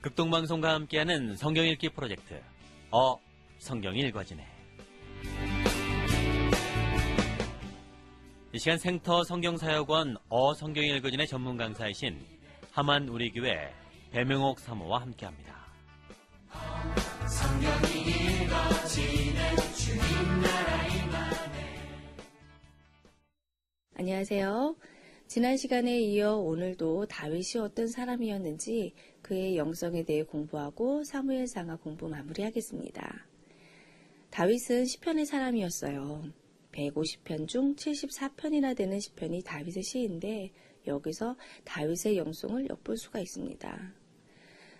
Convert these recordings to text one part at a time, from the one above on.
극동방송과 함께하는 성경 읽기 프로젝트 성경이 읽어지네. 이 시간 생터 성경사역원 성경이 읽어지네 전문 강사이신 하만 우리교회 배명옥 사모와 함께합니다. 성경이 읽어지네 주님 나라 임하네. 안녕하세요. 지난 시간에 이어 오늘도 다윗이 어떤 사람이었는지 그의 영성에 대해 공부하고 사무엘상하 공부 마무리하겠습니다. 다윗은 시편의 사람이었어요. 150편 중 74편이나 되는 시편이 다윗의 시인데 여기서 다윗의 영성을 엿볼 수가 있습니다.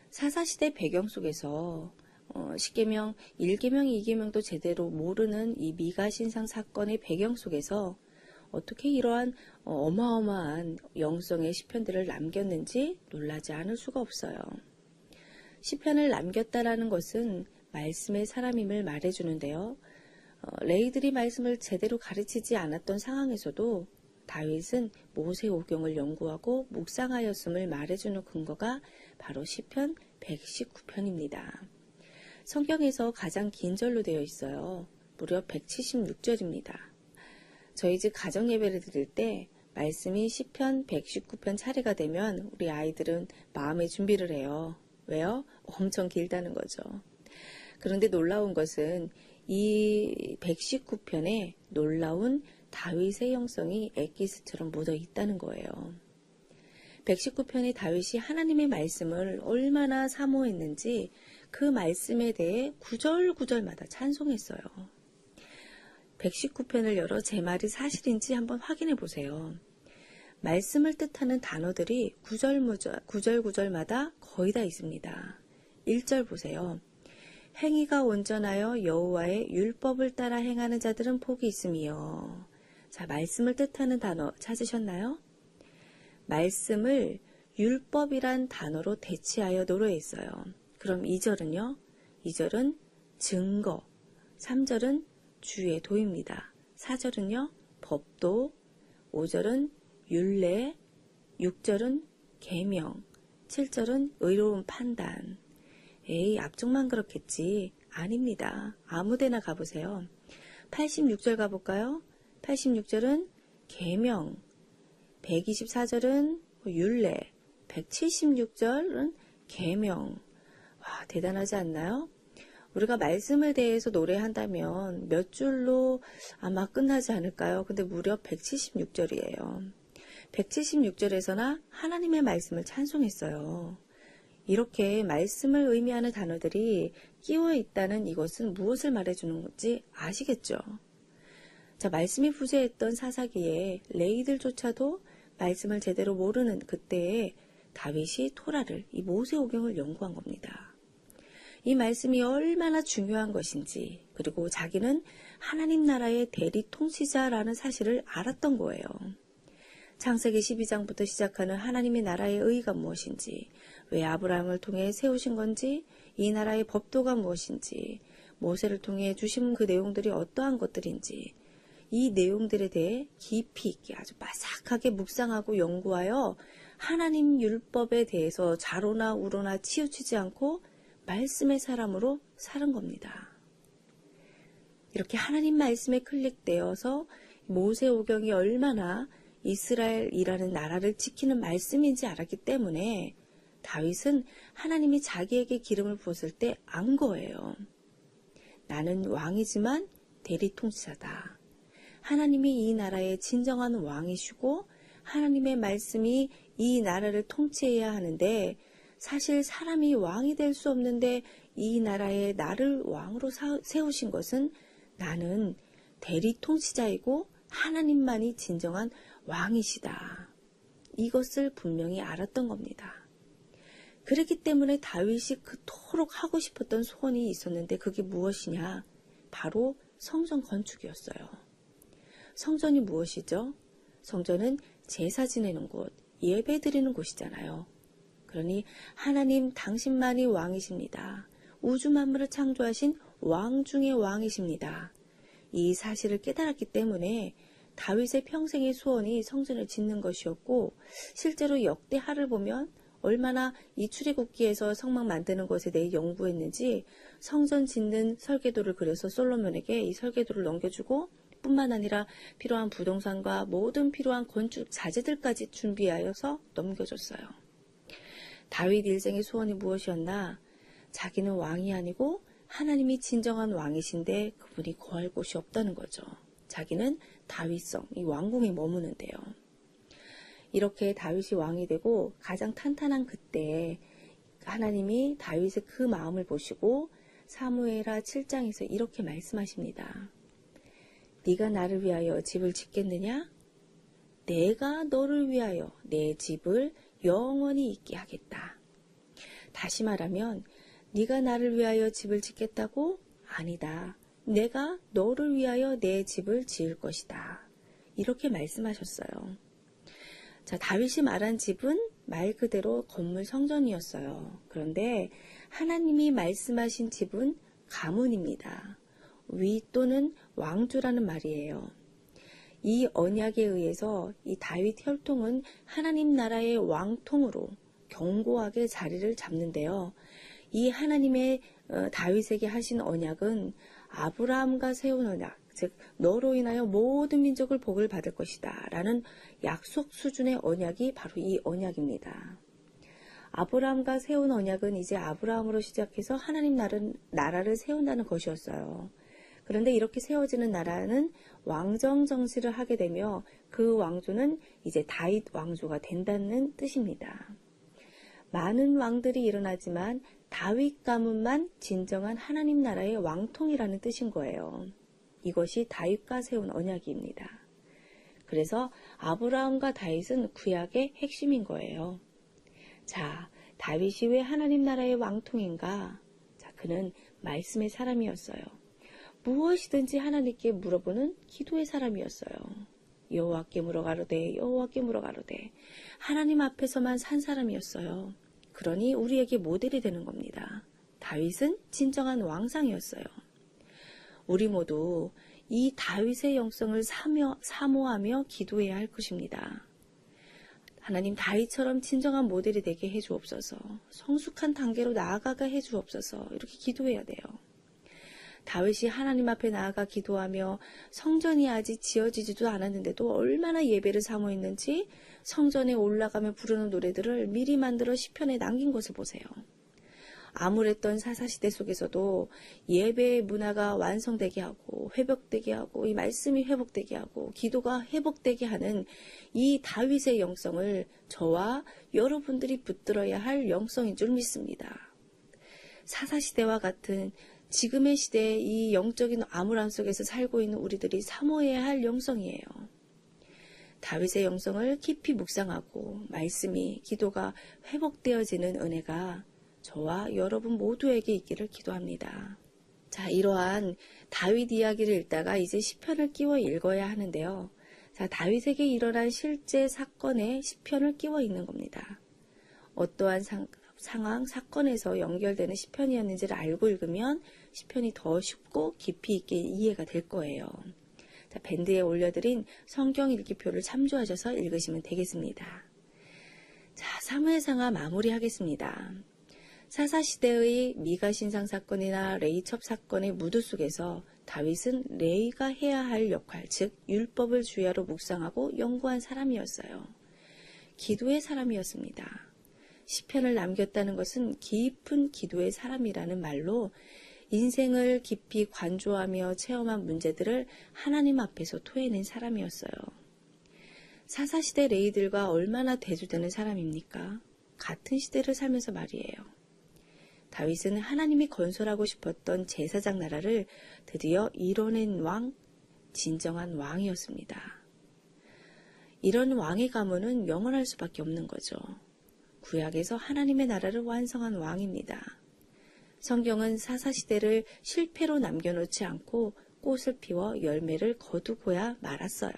사사시대 배경 속에서 10계명, 1계명, 2계명도 제대로 모르는 이 미가 신상 사건의 배경 속에서 어떻게 이러한 어마어마한 영성의 시편들을 남겼는지 놀라지 않을 수가 없어요. 시편을 남겼다라는 것은 말씀의 사람임을 말해주는데요. 레위들이 말씀을 제대로 가르치지 않았던 상황에서도 다윗은 모세오경을 연구하고 묵상하였음을 말해주는 근거가 바로 시편 119편입니다. 성경에서 가장 긴 절로 되어 있어요. 무려 176절입니다. 저희 집 가정예배를 드릴 때 말씀이 시편 119편 차례가 되면 우리 아이들은 마음의 준비를 해요. 왜요? 엄청 길다는 거죠. 그런데 놀라운 것은 이 119편에 놀라운 다윗의 영성이 엑기스처럼 묻어 있다는 거예요. 119편의 다윗이 하나님의 말씀을 얼마나 사모했는지 그 말씀에 대해 구절구절마다 찬송했어요. 119편을 열어 제 말이 사실인지 한번 확인해 보세요. 말씀을 뜻하는 단어들이 구절구절마다 거의 다 있습니다. 1절 보세요. 행위가 온전하여 여호와의 율법을 따라 행하는 자들은 복이 있으며. 자, 말씀을 뜻하는 단어 찾으셨나요? 말씀을 율법이란 단어로 대치하여 노래했어요. 그럼 2절은요? 2절은 증거, 3절은 주의 도입니다. 4절은요? 법도, 5절은 율례, 6절은 계명, 7절은 의로운 판단. 에이, 앞쪽만 그렇겠지. 아닙니다. 아무데나 가보세요. 86절 가볼까요? 86절은 계명, 124절은 율례, 176절은 계명. 와, 대단하지 않나요? 우리가 말씀을 대해서 노래한다면 몇 줄로 아마 끝나지 않을까요? 근데 무려 176절이에요. 176절에서나 하나님의 말씀을 찬송했어요. 이렇게 말씀을 의미하는 단어들이 끼워 있다는 이것은 무엇을 말해주는 건지 아시겠죠? 자, 말씀이 부재했던 사사기에 레위들조차도 말씀을 제대로 모르는 그때에 다윗이 토라를, 이 모세오경을 연구한 겁니다. 이 말씀이 얼마나 중요한 것인지, 그리고 자기는 하나님 나라의 대리 통치자라는 사실을 알았던 거예요. 창세기 12장부터 시작하는 하나님의 나라의 의의가 무엇인지, 왜 아브라함을 통해 세우신 건지, 이 나라의 법도가 무엇인지, 모세를 통해 주신 그 내용들이 어떠한 것들인지, 이 내용들에 대해 깊이 있게 아주 바삭하게 묵상하고 연구하여 하나님 율법에 대해서 좌로나 우로나 치우치지 않고 말씀의 사람으로 사는 겁니다. 이렇게 하나님 말씀에 클릭되어서 모세오경이 얼마나 이스라엘이라는 나라를 지키는 말씀인지 알았기 때문에 다윗은 하나님이 자기에게 기름을 부었을 때 안 거예요. 나는 왕이지만 대리통치자다. 하나님이 이 나라의 진정한 왕이시고 하나님의 말씀이 이 나라를 통치해야 하는데 사실 사람이 왕이 될 수 없는데 이 나라에 나를 왕으로 세우신 것은 나는 대리 통치자이고 하나님만이 진정한 왕이시다. 이것을 분명히 알았던 겁니다. 그렇기 때문에 다윗이 그토록 하고 싶었던 소원이 있었는데 그게 무엇이냐? 바로 성전 건축이었어요. 성전이 무엇이죠? 성전은 제사 지내는 곳, 예배 드리는 곳이잖아요. 그러니 하나님 당신만이 왕이십니다. 우주 만물을 창조하신 왕 중의 왕이십니다. 이 사실을 깨달았기 때문에 다윗의 평생의 소원이 성전을 짓는 것이었고 실제로 역대하를 보면 얼마나 이 출애굽기에서 성막 만드는 것에 대해 연구했는지 성전 짓는 설계도를 그려서 솔로몬에게 이 설계도를 넘겨주고 뿐만 아니라 필요한 부동산과 모든 필요한 건축 자재들까지 준비하여서 넘겨줬어요. 다윗 일생의 소원이 무엇이었나? 자기는 왕이 아니고 하나님이 진정한 왕이신데 그분이 거할 곳이 없다는 거죠. 자기는 다윗성, 이 왕궁에 머무는데요. 이렇게 다윗이 왕이 되고 가장 탄탄한 그때 하나님이 다윗의 그 마음을 보시고 사무엘하 7장에서 이렇게 말씀하십니다. 네가 나를 위하여 집을 짓겠느냐? 내가 너를 위하여 내 집을 영원히 있게 하겠다. 다시 말하면 네가 나를 위하여 집을 짓겠다고? 아니다. 내가 너를 위하여 내 집을 지을 것이다. 이렇게 말씀하셨어요. 자, 다윗이 말한 집은 말 그대로 건물 성전이었어요. 그런데 하나님이 말씀하신 집은 가문입니다. 위 또는 왕조라는 말이에요. 이 언약에 의해서 이 다윗 혈통은 하나님 나라의 왕통으로 견고하게 자리를 잡는데요. 이 하나님의 다윗에게 하신 언약은 아브라함과 세운 언약, 즉 너로 인하여 모든 민족을 복을 받을 것이다 라는 약속 수준의 언약이 바로 이 언약입니다. 아브라함과 세운 언약은 이제 아브라함으로 시작해서 하나님 나라를 세운다는 것이었어요. 그런데 이렇게 세워지는 나라는 왕정 정치를 하게 되며 그 왕조는 이제 다윗 왕조가 된다는 뜻입니다. 많은 왕들이 일어나지만 다윗 가문만 진정한 하나님 나라의 왕통이라는 뜻인 거예요. 이것이 다윗과 세운 언약입니다. 그래서 아브라함과 다윗은 구약의 핵심인 거예요. 자, 다윗이 왜 하나님 나라의 왕통인가? 자, 그는 말씀의 사람이었어요. 무엇이든지 하나님께 물어보는 기도의 사람이었어요. 여호와께 물어가로되 여호와께 물어가로되 하나님 앞에서만 산 사람이었어요. 그러니 우리에게 모델이 되는 겁니다. 다윗은 진정한 왕상이었어요. 우리 모두 이 다윗의 영성을 사모하며 기도해야 할 것입니다. 하나님 다윗처럼 진정한 모델이 되게 해주옵소서. 성숙한 단계로 나아가게 해주옵소서. 이렇게 기도해야 돼요. 다윗이 하나님 앞에 나아가 기도하며 성전이 아직 지어지지도 않았는데도 얼마나 예배를 사모했는지 성전에 올라가며 부르는 노래들을 미리 만들어 시편에 남긴 것을 보세요. 암울했던 사사시대 속에서도 예배의 문화가 완성되게 하고 회복되게 하고 이 말씀이 회복되게 하고 기도가 회복되게 하는 이 다윗의 영성을 저와 여러분들이 붙들어야 할 영성인 줄 믿습니다. 사사시대와 같은 지금의 시대에 이 영적인 암울함 속에서 살고 있는 우리들이 사모해야 할 영성이에요. 다윗의 영성을 깊이 묵상하고 말씀이 기도가 회복되어지는 은혜가 저와 여러분 모두에게 있기를 기도합니다. 자, 이러한 다윗 이야기를 읽다가 이제 시편을 끼워 읽어야 하는데요. 자, 다윗에게 일어난 실제 사건에 시편을 끼워 읽는 겁니다. 어떠한 상황, 사건에서 연결되는 시편이었는지를 알고 읽으면 시편이 더 쉽고 깊이 있게 이해가 될 거예요. 자, 밴드에 올려드린 성경 읽기표를 참조하셔서 읽으시면 되겠습니다. 자, 사무엘상하 마무리하겠습니다. 사사시대의 미가 신상 사건이나 레이첩 사건의 무드 속에서 다윗은 레이가 해야 할 역할, 즉 율법을 주야로 묵상하고 연구한 사람이었어요. 기도의 사람이었습니다. 시편을 남겼다는 것은 깊은 기도의 사람이라는 말로 인생을 깊이 관조하며 체험한 문제들을 하나님 앞에서 토해낸 사람이었어요. 사사시대 레이들과 얼마나 대조되는 사람입니까? 같은 시대를 살면서 말이에요. 다윗은 하나님이 건설하고 싶었던 제사장 나라를 드디어 이뤄낸 왕, 진정한 왕이었습니다. 이런 왕의 가문은 영원할 수밖에 없는 거죠. 구약에서 하나님의 나라를 완성한 왕입니다. 성경은 사사시대를 실패로 남겨놓지 않고 꽃을 피워 열매를 거두고야 말았어요.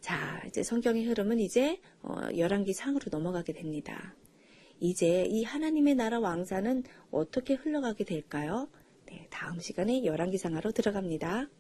자, 이제 성경의 흐름은 이제 열왕기 상으로 넘어가게 됩니다. 이제 이 하나님의 나라 왕사는 어떻게 흘러가게 될까요? 네, 다음 시간에 열왕기 상하로 들어갑니다.